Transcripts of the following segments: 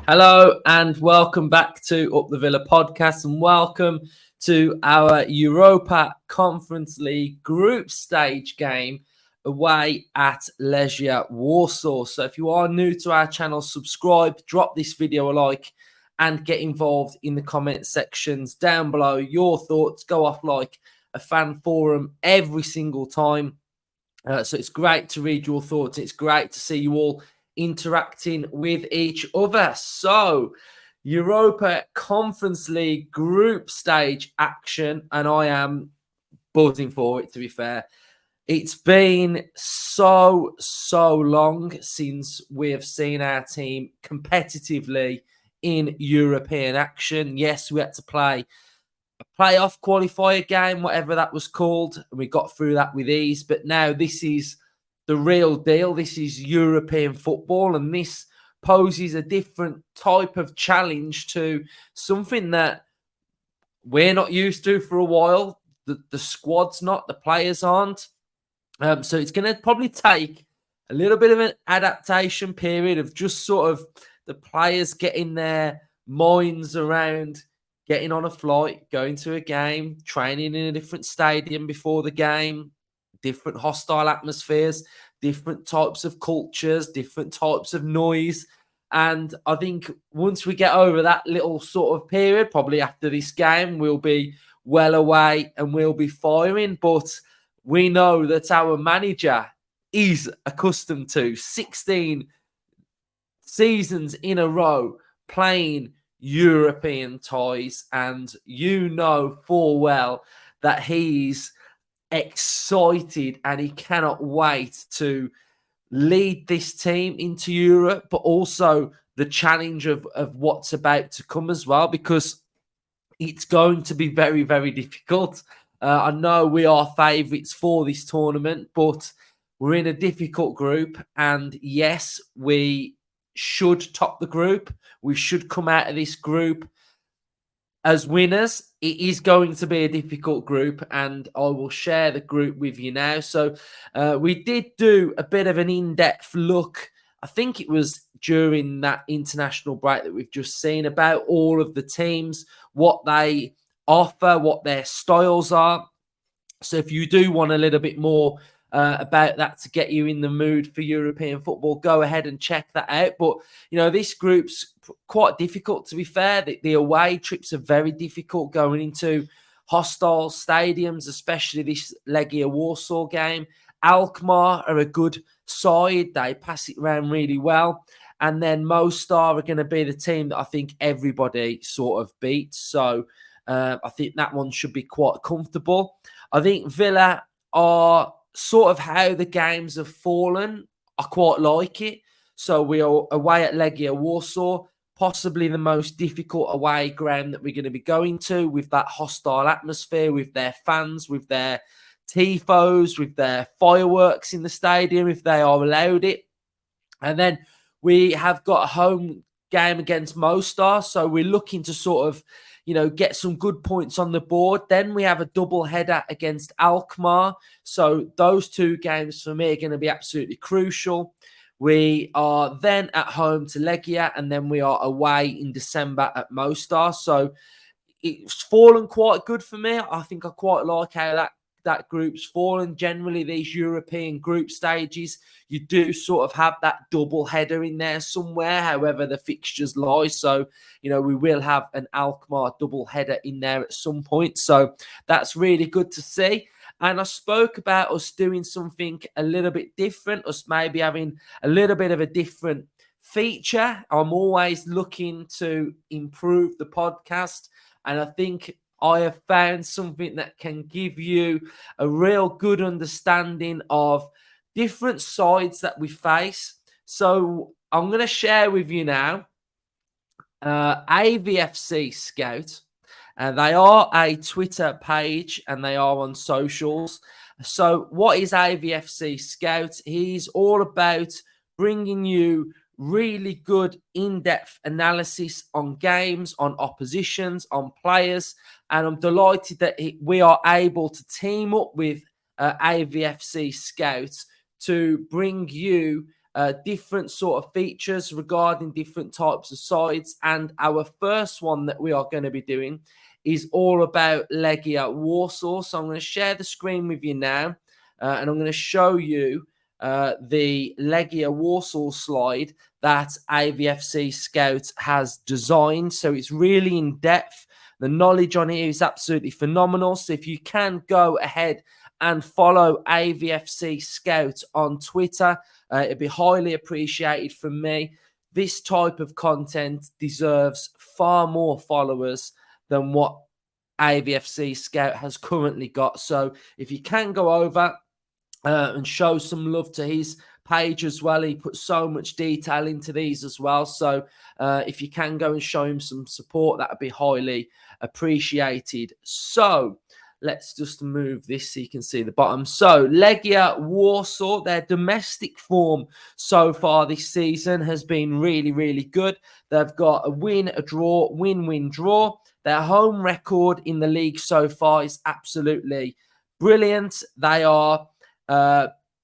Hello and welcome back to Up the Villa podcast, and welcome to our Europa Conference League group stage game away at Legia Warsaw. So if you are new to our channel, subscribe, drop this video a like, and get involved in the comment sections down below. Your thoughts go off like a fan forum every single time. So it's great to read your thoughts. It's great to see you all interacting with each other. So, Europa Conference League group stage action, and I am buzzing for it, to be fair. It's been so long since we have seen our team competitively in European action. Yes, we had to play a playoff qualifier game, whatever that was called, and we got through that with ease. But now this is the real deal. This is European football, and this poses a different type of challenge to something that we're not used to for a while. The squad's not, the players aren't. So it's going to probably take a little bit of an adaptation period of just sort of the players getting their minds around getting on a flight, going to a game, training in a different stadium before the game, different hostile atmospheres, different types of cultures, different types of noise. And I think once we get over that little sort of period, probably after this game, we'll be well away and we'll be firing. But we know that our manager is accustomed to 16 seasons in a row playing European ties, and you know full well that he's excited and he cannot wait to lead this team into Europe, but also the challenge of what's about to come as well, because it's going to be very, very difficult. I know we are favourites for this tournament, but we're in a difficult group, and yes, we should top the group. We should come out of this group as winners. It is going to be a difficult group, and I will share the group with you now. So we did do a bit of an in-depth look. I think it was during that international break that we've just seen, about all of the teams, what they offer, what their styles are. So if you do want a little bit more about that to get you in the mood for European football, go ahead and check that out. But, you know, this group's quite difficult, to be fair. The away trips are very difficult going into hostile stadiums, especially this Legia Warsaw game. Alkmaar are a good side. They pass it around really well. And then Mostar are going to be the team that I think everybody sort of beats. So I think that one should be quite comfortable. I think Villa are sort of how the games have fallen. I quite like it. So we are away at Legia Warsaw, possibly the most difficult away ground that we're going to be going to, with that hostile atmosphere, with their fans, with their tifos, with their fireworks in the stadium, if they are allowed it. And then we have got a home game against Mostar, so we're looking to sort of, you know, get some good points on the board. Then we have a double header against Alkmaar. So those two games for me are going to be absolutely crucial. We are then at home to Legia, and then we are away in December at Mostar. So it's fallen quite good for me. I think I quite like how that group's fallen. Generally, these European group stages, you do sort of have that double header in there somewhere, however the fixtures lie. So, you know, we will have an Alkmaar double header in there at some point. So that's really good to see. And I spoke about us doing something a little bit different, us maybe having a little bit of a different feature. I'm always looking to improve the podcast, and I think I have found something that can give you a real good understanding of different sides that we face. So I'm going to share with you now AVFC Scout. They are a Twitter page and they are on socials. So what is AVFC Scout? He's all about bringing you really good in-depth analysis on games, on oppositions, on players. And I'm delighted that we are able to team up with AVFC Scouts to bring you different sort of features regarding different types of sides. And our first one that we are going to be doing is all about Legia Warsaw. So I'm going to share the screen with you now, and I'm going to show you the Legia Warsaw slide that AVFC Scout has designed. So it's really in depth. The knowledge on here is absolutely phenomenal. So if you can go ahead and follow AVFC Scout on Twitter, it'd be highly appreciated from me. This type of content deserves far more followers than what AVFC Scout has currently got. So if you can go over and show some love to his page as well. He puts so much detail into these as well. So if you can go and show him some support, that would be highly appreciated. So let's just move this so you can see the bottom. So Legia Warsaw, their domestic form so far this season has been really, really good. They've got a win, a draw, win, draw. Their home record in the league so far is absolutely brilliant. They are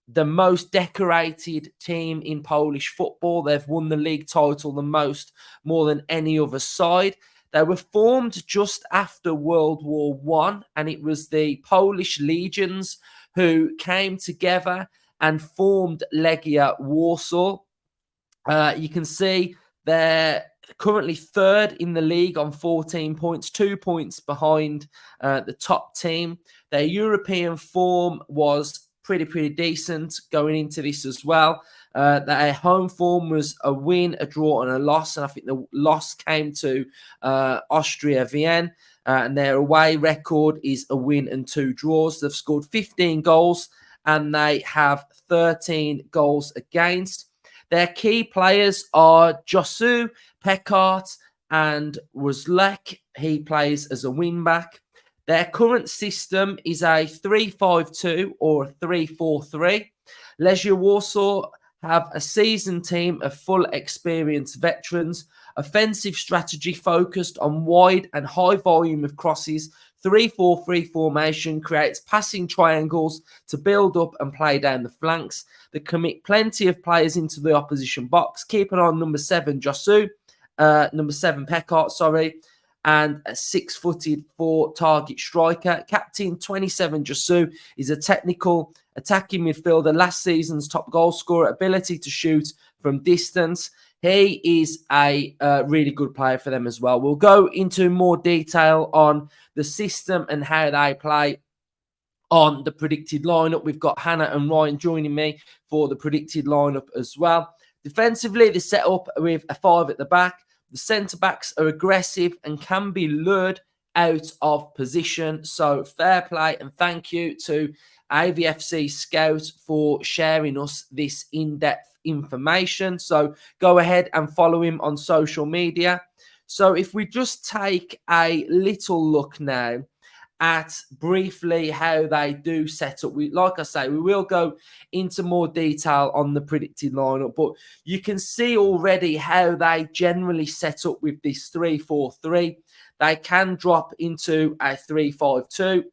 the most decorated team in Polish football. They've won the league title the most, more than any other side. They were formed just after World War I, and it was the Polish legions who came together and formed Legia Warsaw. You can see they're currently third in the league on 14 points, 2 points behind the top team. Their European form was pretty decent going into this as well. Their home form was a win, a draw, and a loss. And I think the loss came to Austria Vienna. And their away record is a win and 2 draws. They've scored 15 goals and they have 13 goals against. Their key players are Josu, Pekart, and Wozlek. He plays as a wing-back. Their current system is a 3-5-2 or a 3-4-3. Legia Warsaw have a seasoned team of full experienced veterans. Offensive strategy focused on wide and high volume of crosses. 3-4-3 formation creates passing triangles to build up and play down the flanks. They commit plenty of players into the opposition box. Keep an eye on number 7, Josu. Number 7, Pekart, and a 6-footed 4-target striker. Captain 27, Josu, is a technical attacking midfielder, last season's top goal scorer, ability to shoot from distance. He is a really good player for them as well. We'll go into more detail on the system and how they play on the predicted lineup. We've got Hannah and Ryan joining me for the predicted lineup as well. Defensively, they're set up with a 5 at the back. The centre-backs are aggressive and can be lured out of position. So fair play and thank you to AVFC Scout for sharing us this in-depth information. So go ahead and follow him on social media. So if we just take a little look now at briefly how they do set up. Like I say, we will go into more detail on the predicted lineup, but you can see already how they generally set up with this 3-4-3. They can drop into a 3-5-2,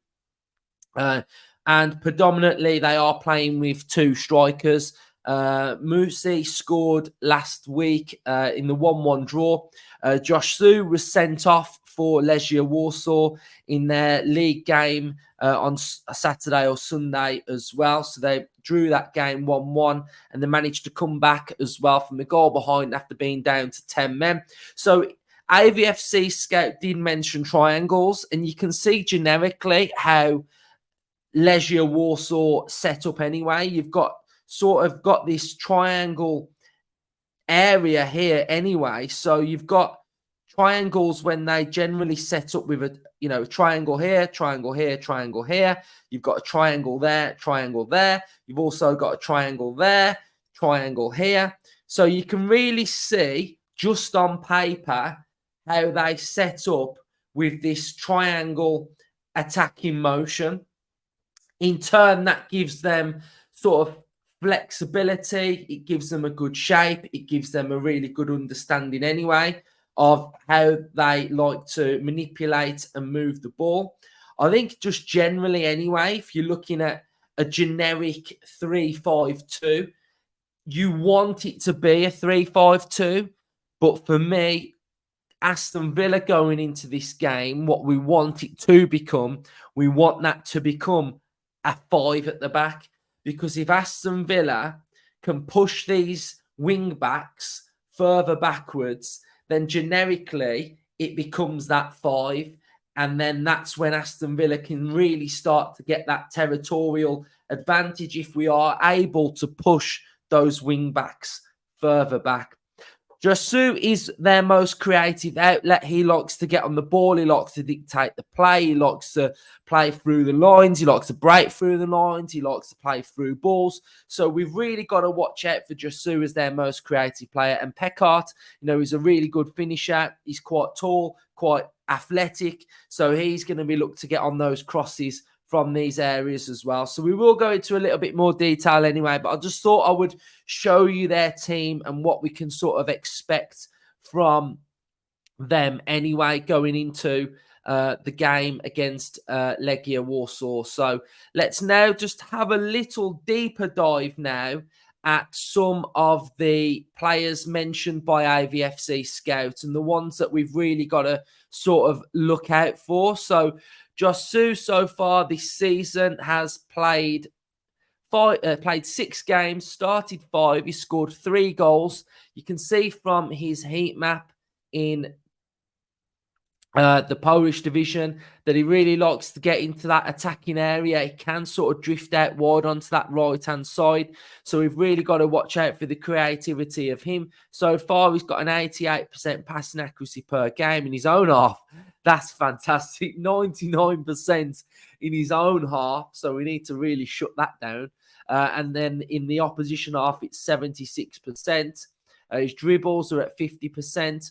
and predominantly they are playing with 2 strikers. Musi scored last week in the 1-1 draw. Josh Su was sent off for Legia Warsaw in their league game on Saturday or Sunday as well. So they drew that game 1-1 and they managed to come back as well from the goal behind after being down to 10 men. So AVFC Scout did mention triangles, and you can see generically how Legia Warsaw set up anyway. You've got this triangle area here anyway. So you've got triangles when they generally set up with a triangle here, triangle here, triangle here. You've got a triangle there, triangle there. You've also got a triangle there, triangle here. So you can really see just on paper how they set up with this triangle attacking motion. In turn, that gives them sort of flexibility. It gives them a good shape. It gives them a really good understanding anyway of how they like to manipulate and move the ball. I think just generally anyway, if you're looking at a generic 3-5-2, you want it to be a 3-5-2, but for me, Aston Villa going into this game, what we want it to become, we want that to become a 5 at the back. Because if Aston Villa can push these wing backs further backwards, then generically it becomes that 5. And then that's when Aston Villa can really start to get that territorial advantage if we are able to push those wing backs further back. Josu is their most creative outlet. He likes to get on the ball. He likes to dictate the play. He likes to play through the lines. He likes to break through the lines. He likes to play through balls. So we've really got to watch out for Josu as their most creative player. And Pekart, he's a really good finisher. He's quite tall, quite athletic. So he's going to be looked to get on those crosses from these areas as well. So we will go into a little bit more detail anyway, but I just thought I would show you their team and what we can sort of expect from them anyway going into the game against Legia Warsaw. So let's now just have a little deeper dive now at some of the players mentioned by AVFC Scout and the ones that we've really got to sort of look out for. So Josu so far this season has played 6 games, started 5. He scored 3 goals. You can see from his heat map in the Polish division that he really likes to get into that attacking area. He can sort of drift out wide onto that right-hand side. So we've really got to watch out for the creativity of him. So far, he's got an 88% passing accuracy per game in his own half. That's fantastic. 99% in his own half. So we need to really shut that down. And then in the opposition half, it's 76%. His dribbles are at 50%.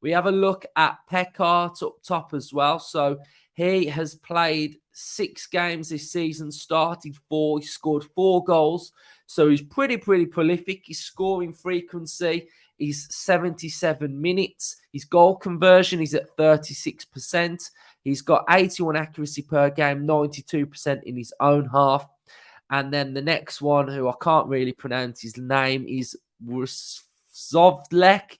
We have a look at Pekart up top as well. So he has played 6 games this season, started 4. He scored 4 goals. So he's pretty prolific. His scoring frequency is 77 minutes. His goal conversion is at 36%. He's got 81 accuracy per game, 92% in his own half. And then the next one, who I can't really pronounce his name, is Zovlek.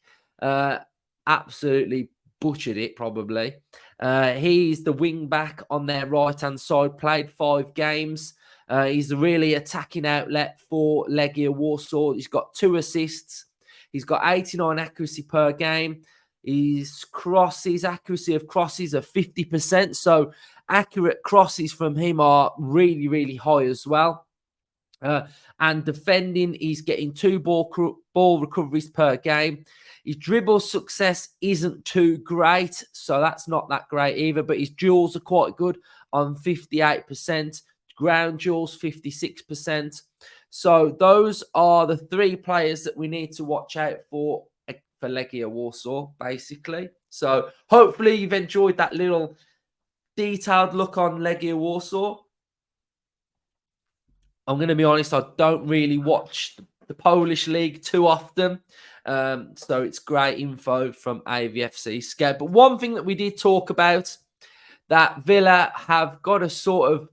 Absolutely butchered it, probably. He's the wing back on their right-hand side, played 5 games. He's a really attacking outlet for Legia Warsaw. He's got 2 assists. He's got 89 accuracy per game. His accuracy of crosses are 50%. So accurate crosses from him are really high as well. And defending, he's getting 2 ball recoveries per game. His dribble success isn't too great, so that's not that great either, but his duels are quite good on 58%. Ground duels, 56%. So those are the 3 players that we need to watch out for Legia Warsaw, basically. So hopefully you've enjoyed that little detailed look on Legia Warsaw. I'm going to be honest, I don't really watch the Polish league too often. So it's great info from AVFC Scout. But one thing that we did talk about that Villa have got to sort of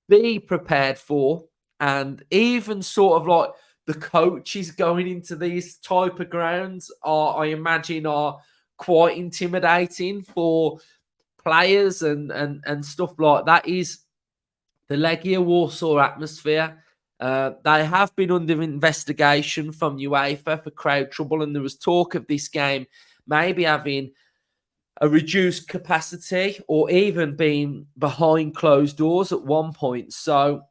be prepared for, and even sort of like the coaches going into these type of grounds I imagine are quite intimidating for players and stuff like that, is the Legia Warsaw atmosphere. They have been under investigation from UEFA for crowd trouble, and there was talk of this game maybe having a reduced capacity or even being behind closed doors at one point. So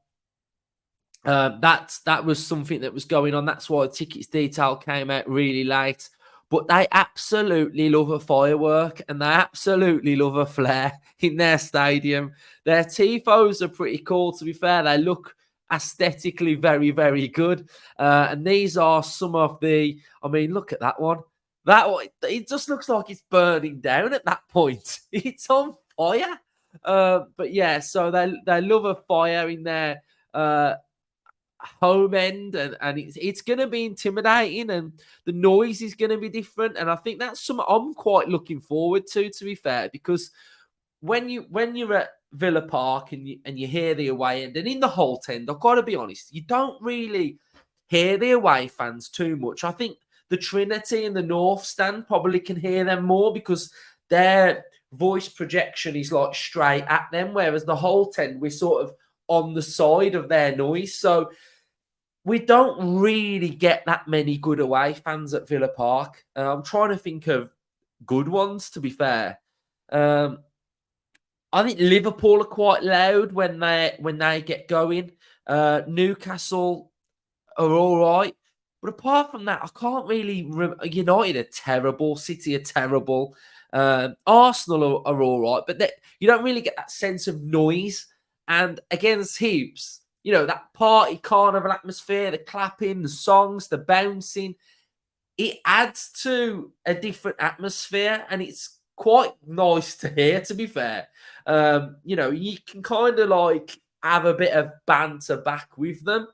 that was something that was going on. That's why the tickets detail came out really late. But they absolutely love a firework and they absolutely love a flare in their stadium. Their tifos are pretty cool, to be fair. They look aesthetically very good. And these are some of the, I mean, look at that one. That one, it just looks like it's burning down at that point. It's on fire. But yeah, so they love a fire in their home end, and it's going to be intimidating, and the noise is going to be different. And I think that's something I'm quite looking forward to be fair, because when you're at Villa Park and you hear the away end and in the Holt end, I've got to be honest, you don't really hear the away fans too much. I think the Trinity and the North Stand probably can hear them more because their voice projection is like straight at them, whereas the whole 10, we're sort of on the side of their noise. So we don't really get that many good away fans at Villa Park. I'm trying to think of good ones, to be fair. I think Liverpool are quite loud when they get going. Newcastle are all right. But apart from that, I can't really. United are terrible. City are terrible. Arsenal are all right, but you don't really get that sense of noise. And against Hibs, that party carnival atmosphere, the clapping, the songs, the bouncing, it adds to a different atmosphere, and it's quite nice to hear, to be fair. You can kind of like have a bit of banter back with them.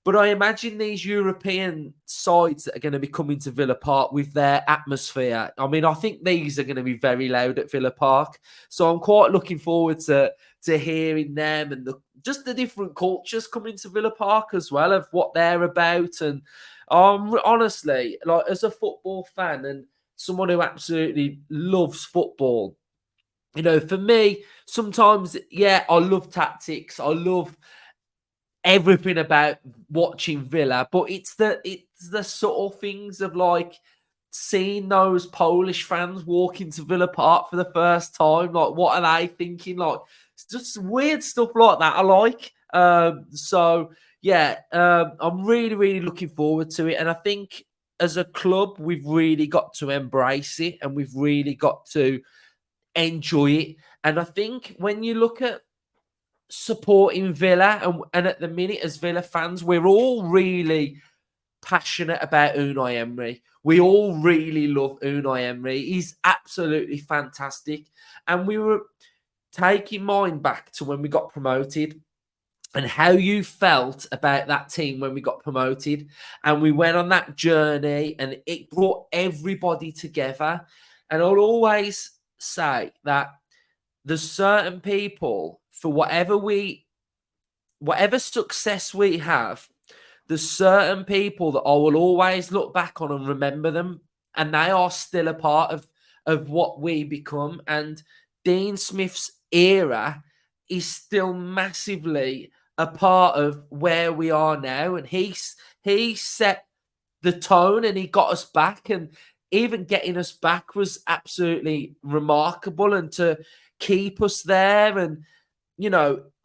But I imagine these European sides that are going to be coming to Villa Park with their atmosphere. I mean, I think these are going to be very loud at Villa Park. So I'm quite looking forward to hearing them and just the different cultures coming to Villa Park as well, of what they're about. And honestly, like as a football fan and someone who absolutely loves football, for me, sometimes, yeah, I love tactics. I love everything about watching Villa, but it's the sort of things of like seeing those Polish fans walk into Villa Park for the first time. Like, what are they thinking? Like, it's just weird stuff like that I like. So yeah, I'm really, really looking forward to it. And I think as a club, we've really got to embrace it and we've really got to enjoy it. And I think when you look at supporting Villa, and at the minute as Villa fans, we're all really passionate about Unai Emery. We all really love Unai Emery. He's absolutely fantastic. And we were taking mind back to when we got promoted and how you felt about that team when we got promoted. And we went on that journey and it brought everybody together. And I'll always say that there's certain people, for whatever success we have, there's certain people that I will always look back on and remember them, and they are still a part of what we become. And Dean Smith's era is still massively a part of where we are now, and he set the tone and he got us back, and even getting us back was absolutely remarkable, and to keep us there. And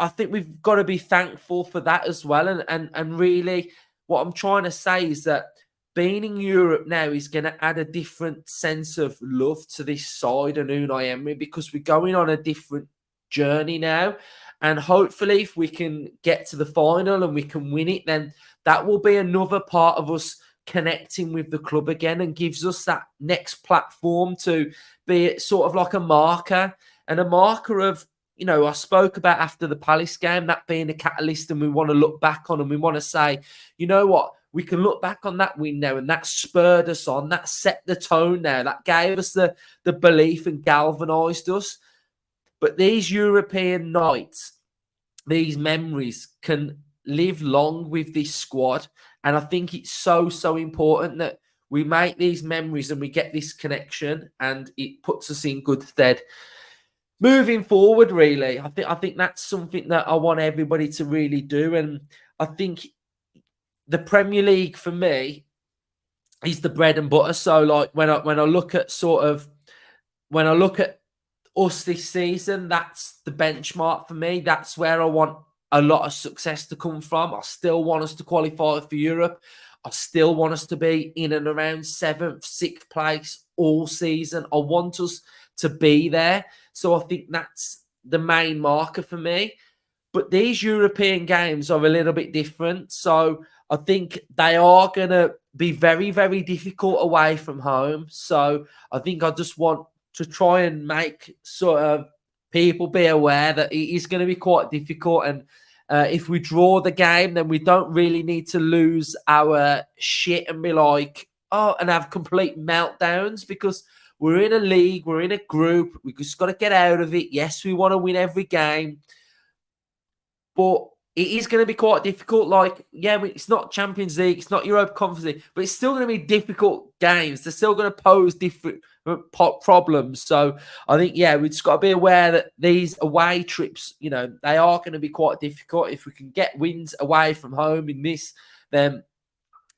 I think we've got to be thankful for that as well. And really, what I'm trying to say is that being in Europe now is going to add a different sense of love to this side and Unai Emery, because we're going on a different journey now. And hopefully, if we can get to the final and we can win it, then that will be another part of us connecting with the club again, and gives us that next platform to be sort of like a marker, and a marker of, I spoke about after the Palace game, that being a catalyst, and we want to look back on and we want to say, you know what, we can look back on that win now, and that spurred us on, that set the tone now, that gave us the belief and galvanised us. But these European nights, these memories can live long with this squad. And I think it's so, so important that we make these memories and we get this connection, and it puts us in good stead moving forward. Really, I think that's something that I want everybody to really do. And I think the Premier League for me is the bread and butter. So like when I look at us this season, that's the benchmark for me. That's where I want a lot of success to come from. I still want us to qualify for Europe. I still want us to be in and around 7th, 6th place all season. I want us to be there. So I think that's the main marker for me. But these European games are a little bit different. So I think they are going to be very, very difficult away from home. So I think I just want to try and make sort of people be aware that it is going to be quite difficult. And if we draw the game, then we don't really need to lose our shit and be like, and have complete meltdowns, because we're in a league, we're in a group, we just got to get out of it. Yes, we want to win every game, but it is going to be quite difficult. Like, yeah, it's not Champions League, it's not Europa Conference League, but it's still going to be difficult games. They're still going to pose different problems. So I think, yeah, we've just got to be aware that these away trips, you know, they are going to be quite difficult. If we can get wins away from home in this, then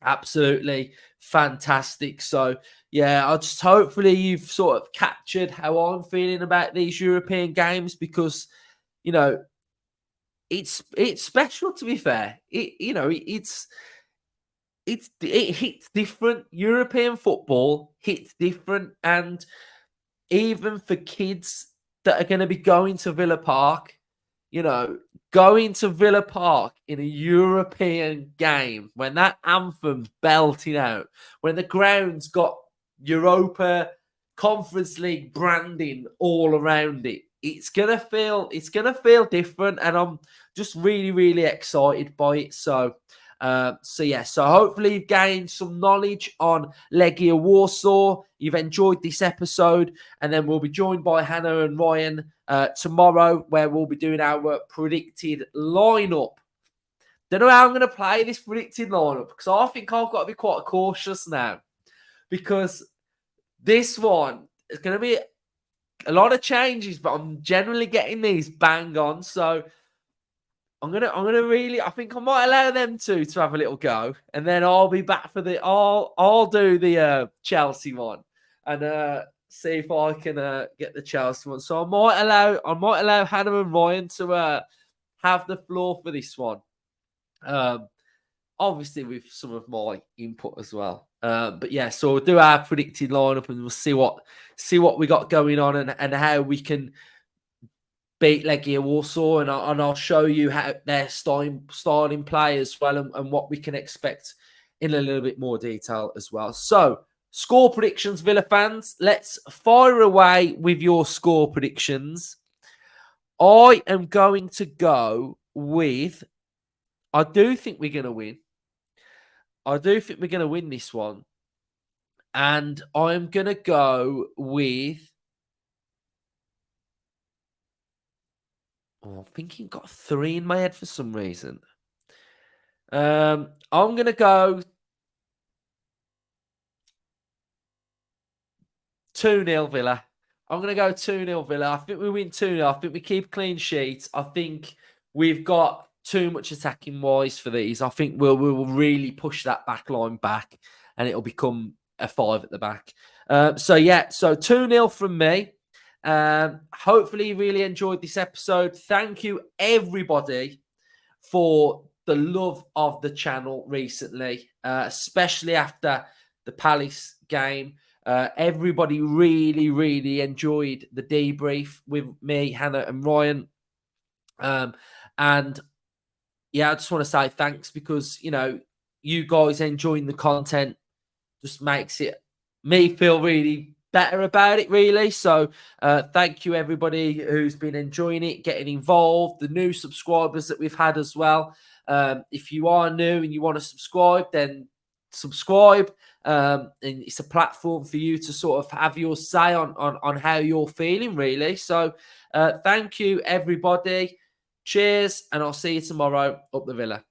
absolutely fantastic. So yeah, I just hopefully you've sort of captured how I'm feeling about these European games, because you know it's special, to be fair. It hits different. European football hits different, and even for kids that are going to be going to Villa Park, you know, going to Villa Park in a European game when that anthem's belting out, when the ground's got Europa Conference League branding all around it, it's gonna feel different, and I'm just really, really excited by it. So so hopefully you've gained some knowledge on Legia Warsaw. You've enjoyed this episode, and then we'll be joined by Hannah and Ryan tomorrow, where we'll be doing our predicted lineup. Don't know how I'm going to play this predicted lineup, because I think I've got to be quite cautious now, because this one is going to be a lot of changes, but I'm generally getting these bang on. So I'm gonna really. I think I might allow them to have a little go, and then I'll be back for the. I'll do the Chelsea one, and see if I can get the Chelsea one. So I might allow Hannah and Ryan to have the floor for this one. Obviously with some of my input as well. But yeah, so we'll do our predicted lineup, and we'll see what we got going on, and how we can beat Legia Warsaw, and I'll show you how their starting play as well, and what we can expect in a little bit more detail as well. So, score predictions, Villa fans. Let's fire away with your score predictions. I am going to go with, I do think we're going to win. I do think we're going to win this one. And I'm going to go with, I'm thinking got 3 in my head for some reason. I'm going to go 2-0 Villa. I'm going to go 2-0 Villa. I think we win 2-0. I think we keep clean sheets. I think we've got too much attacking wise for these. I think we'll really push that back line back, and it'll become a 5 at the back. So 2-0 from me. Hopefully you really enjoyed this episode. Thank you everybody for the love of the channel recently, especially after the Palace game. Everybody really, really enjoyed the debrief with me, Hannah and Ryan. And yeah, I just want to say thanks, because, you know, you guys enjoying the content just makes me feel really better about it, really. So thank you everybody who's been enjoying it, getting involved, the new subscribers that we've had as well. If you are new and you want to subscribe, then subscribe. And it's a platform for you to sort of have your say on how you're feeling, really. So thank you everybody. Cheers, and I'll see you tomorrow up the Villa.